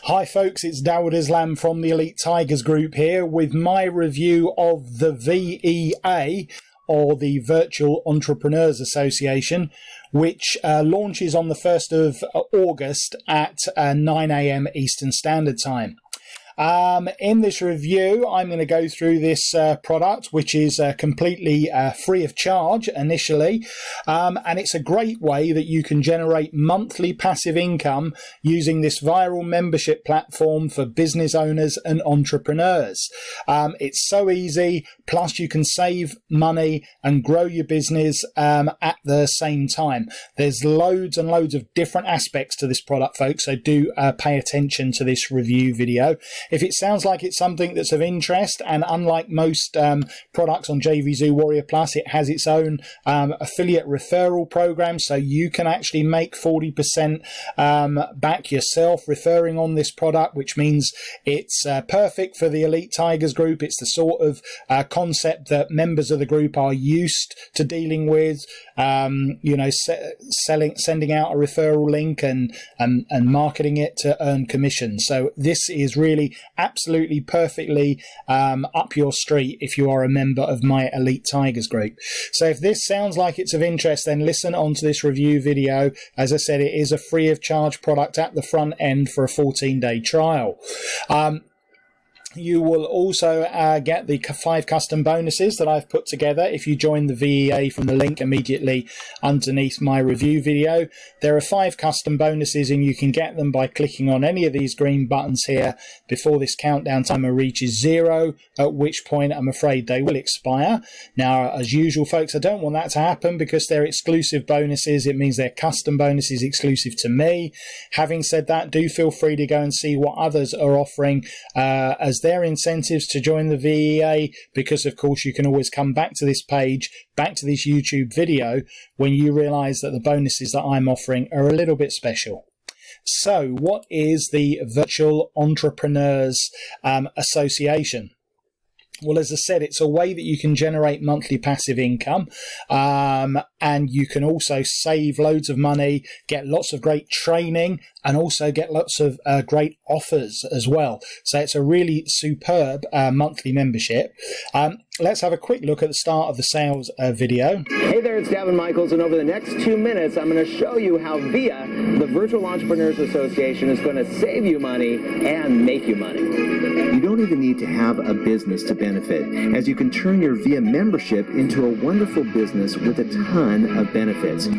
Hi folks, it's Dawud Islam from the Elite Tigers Group here with my review of the VEA, or the Virtual Entrepreneurs Association, which launches on the 1st of August at 9 AM Eastern Standard Time. In this review, I'm going to go through this product, which is completely free of charge initially, and it's a great way that you can generate monthly passive income using this viral membership platform for business owners and entrepreneurs. It's so easy, plus you can save money and grow your business at the same time. There's loads and loads of different aspects to this product, folks, so do pay attention to this review video. If it sounds like it's something that's of interest, and unlike most products on JVZoo Warrior Plus, it has its own affiliate referral program, so you can actually make 40% back yourself referring on this product, which means it's perfect for the Elite Tigers Group. It's the sort of concept that members of the group are used to dealing with, sending out a referral link and marketing it to earn commission. So this is really absolutely perfectly up your street if you are a member of my Elite Tigers Group. So if this sounds like it's of interest, then listen on to this review video. As I said, it is a free of charge product at the front end for a 14-day trial. You will also get the 5 custom bonuses that I've put together if you join the VEA from the link immediately underneath my review video. There are 5 custom bonuses, and you can get them by clicking on any of these green buttons here before this countdown timer reaches 0, at which point I'm afraid they will expire. Now, as usual, folks, I don't want that to happen because they're exclusive bonuses. It means they're custom bonuses exclusive to me. Having said that, do feel free to go and see what others are offering as their incentives to join the VEA, because of course you can always come back to this page, back to this YouTube video, when you realize that the bonuses that I'm offering are a little bit special. So what is the Virtual Entrepreneurs Association? Well, as I said, it's a way that you can generate monthly passive income, and you can also save loads of money, get lots of great training, and also get lots of great offers as well. So it's a really superb monthly membership. Let's have a quick look at the start of the sales video. Hey there, it's Gavin Michaels, and over the next 2 minutes, I'm going to show you how VEA, the Virtual Entrepreneurs Association, is going to save you money and make you money. You don't even need to have a business to benefit, as you can turn your VEA membership into a wonderful business with a ton of benefits.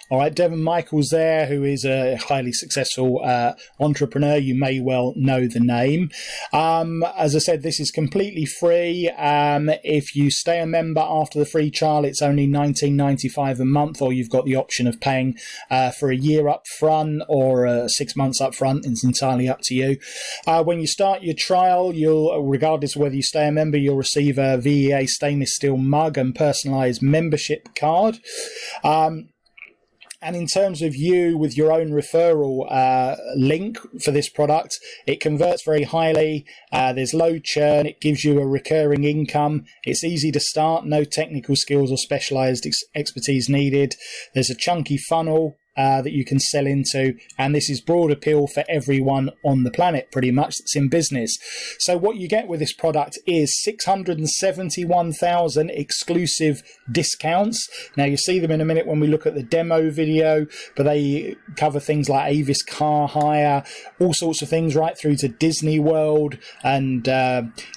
All right, Devin Michaels there, who is a highly successful entrepreneur. You may well know the name. As I said, this is completely free. If you stay a member after the free trial, it's only $19.95 a month, or you've got the option of paying for a year up front or 6 months up front. It's entirely up to you. When you start your trial, regardless of whether you stay a member, you'll receive a VEA stainless steel mug and personalized membership card. And in terms of you with your own referral link for this product, it converts very highly. There's low churn. It gives you a recurring income. It's easy to start. No technical skills or specialized expertise needed. There's a chunky funnel that you can sell into, and this is broad appeal for everyone on the planet pretty much that's in business. So what you get with this product is 671,000 exclusive discounts. Now you see them in a minute when we look at the demo video, but they cover things like Avis car hire, all sorts of things, right through to Disney World, and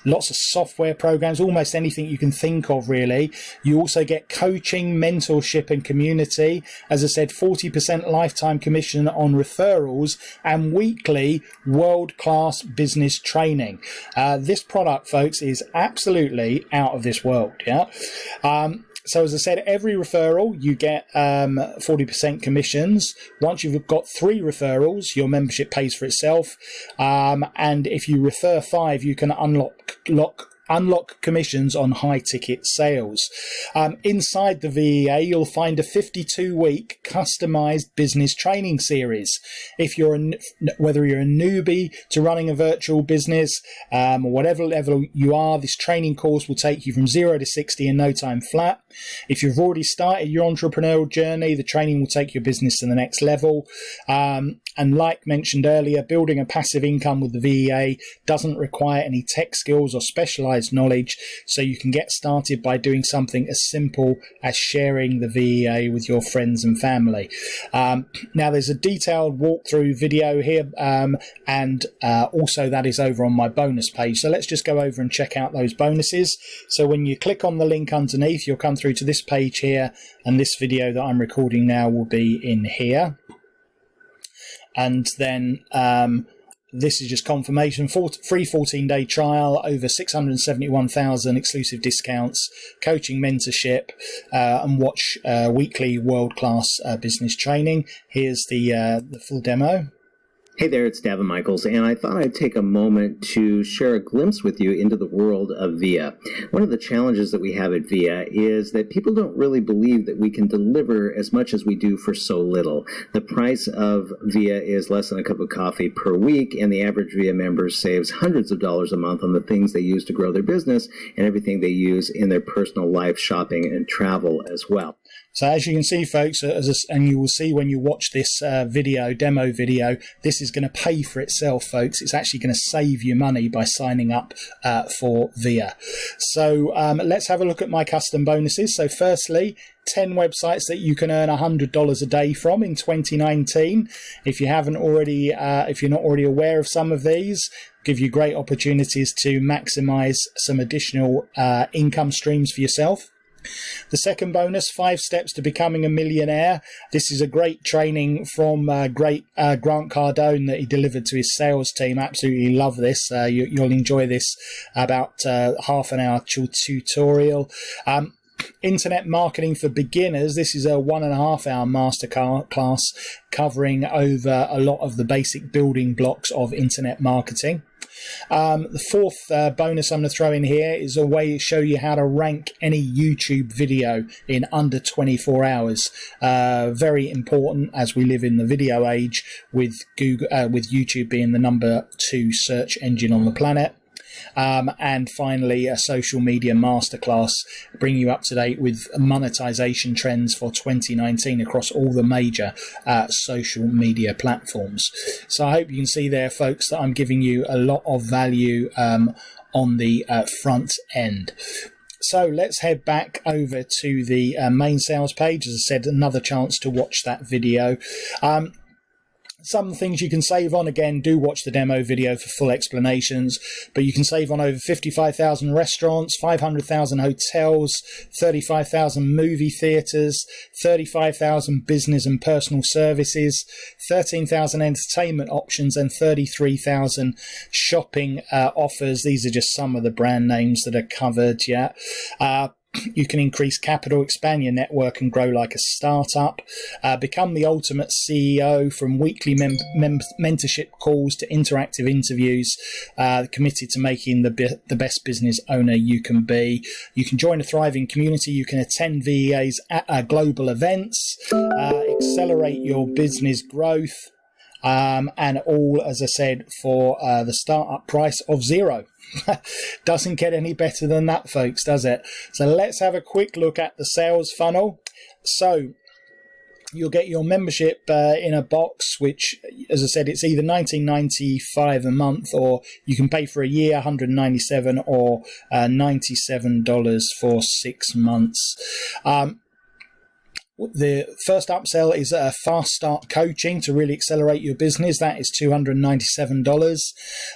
lots of software programs, almost anything you can think of really. You also get coaching, mentorship and community. As I said, 40% lifetime commission on referrals, and weekly world-class business training. This product, folks, is absolutely out of this world. So as I said, every referral you get 40% commissions. Once you've got 3 referrals, your membership pays for itself. And if you refer 5, you can unlock commissions on high ticket sales. Inside the VEA, you'll find a 52-week customized business training series. If you're whether you're a newbie to running a virtual business, or whatever level you are, this training course will take you from 0 to 60 in no time flat. If you've already started your entrepreneurial journey, the training will take your business to the next level. And like mentioned earlier, building a passive income with the VEA doesn't require any tech skills or specialized knowledge, so you can get started by doing something as simple as sharing the VEA with your friends and family. Now, there's a detailed walkthrough video here, and also that is over on my bonus page. So let's just go over and check out those bonuses. So when you click on the link underneath, you'll come through to this page here, and this video that I'm recording now will be in here. And then this is just confirmation, free 14-day trial, over 671,000 exclusive discounts, coaching, mentorship, and watch weekly world-class business training. Here's the full demo. Hey there, it's Davin Michaels, and I thought I'd take a moment to share a glimpse with you into the world of VEA. One of the challenges that we have at VEA is that people don't really believe that we can deliver as much as we do for so little. The price of VEA is less than a cup of coffee per week, and the average VEA member saves hundreds of dollars a month on the things they use to grow their business and everything they use in their personal life, shopping, and travel as well. So as you can see, folks, and you will see when you watch this demo video, this is going to pay for itself, folks. It's actually going to save you money by signing up for VEA. So let's have a look at my custom bonuses. So firstly, 10 websites that you can earn $100 a day from in 2019. If you haven't already, if you're not already aware of some of these, give you great opportunities to maximize some additional income streams for yourself. The second bonus, 5 steps to becoming a millionaire. This is a great training from Grant Cardone that he delivered to his sales team. Absolutely love this. You'll enjoy this, about half an hour tutorial. Internet marketing for beginners. This is a 1.5 hour masterclass covering over a lot of the basic building blocks of internet marketing. The fourth bonus I'm going to throw in here is a way to show you how to rank any YouTube video in under 24 hours. Very important as we live in the video age, with YouTube being the number 2 search engine on the planet. And finally, a social media masterclass, bring you up to date with monetization trends for 2019 across all the major social media platforms. So I hope you can see there, folks, that I'm giving you a lot of value on the front end. So let's head back over to the main sales page. As I said, another chance to watch that video. Some things you can save on, again, do watch the demo video for full explanations, but you can save on over 55,000 restaurants, 500,000 hotels, 35,000 movie theatres, 35,000 business and personal services, 13,000 entertainment options, and 33,000 shopping offers. These are just some of the brand names that are covered, yeah. You can increase capital, expand your network, and grow like a startup. Become the ultimate CEO, from weekly mentorship calls to interactive interviews. Committed to making the best business owner you can be. You can join a thriving community. You can attend VEA's global events. Accelerate your business growth. And all, as I said, for the startup price of $0. Doesn't get any better than that, folks, does it? So let's have a quick look at the sales funnel. So you'll get your membership in a box, which, as I said, it's either $19.95 a month, or you can pay for a year, $197, or $97 for 6 months. The first upsell is a fast start coaching to really accelerate your business. That is $297.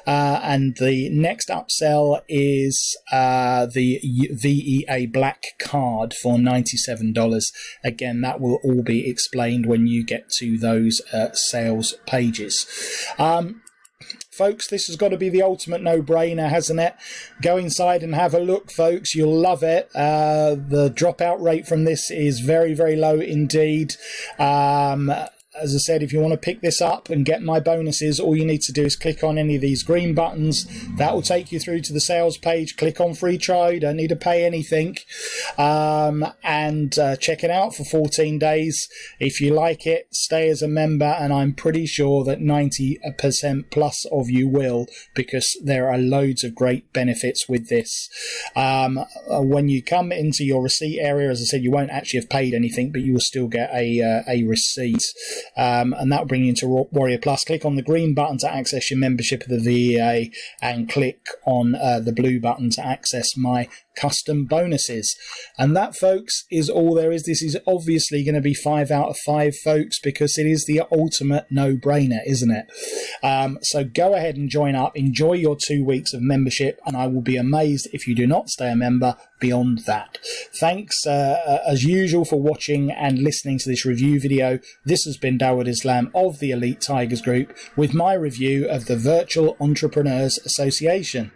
And the next upsell is the VEA Black Card for $97. Again, that will all be explained when you get to those sales pages. Folks, this has got to be the ultimate no-brainer, hasn't it? Go inside and have a look, folks. You'll love it. The dropout rate from this is very, very low indeed. As I said, if you want to pick this up and get my bonuses, all you need to do is click on any of these green buttons. That will take you through to the sales page. Click on free trial. You don't need to pay anything. And check it out for 14 days. If you like it, stay as a member, and I'm pretty sure that 90% plus of you will, because there are loads of great benefits with this. When you come into your receipt area, as I said, you won't actually have paid anything, but you will still get a receipt. and that will bring you into Warrior Plus. Click on the green button to access your membership of the VEA, and click on the blue button to access my custom bonuses. And that, folks, is all there is. This is obviously going to be 5 out of 5, folks, because it is the ultimate no-brainer, isn't it? So go ahead and join up, enjoy your 2 weeks of membership, and I will be amazed if you do not stay a member beyond that. Thanks as usual for watching and listening to this review video. This has been Dawud Islam of the Elite Tigers Group with my review of the Virtual Entrepreneurs Association.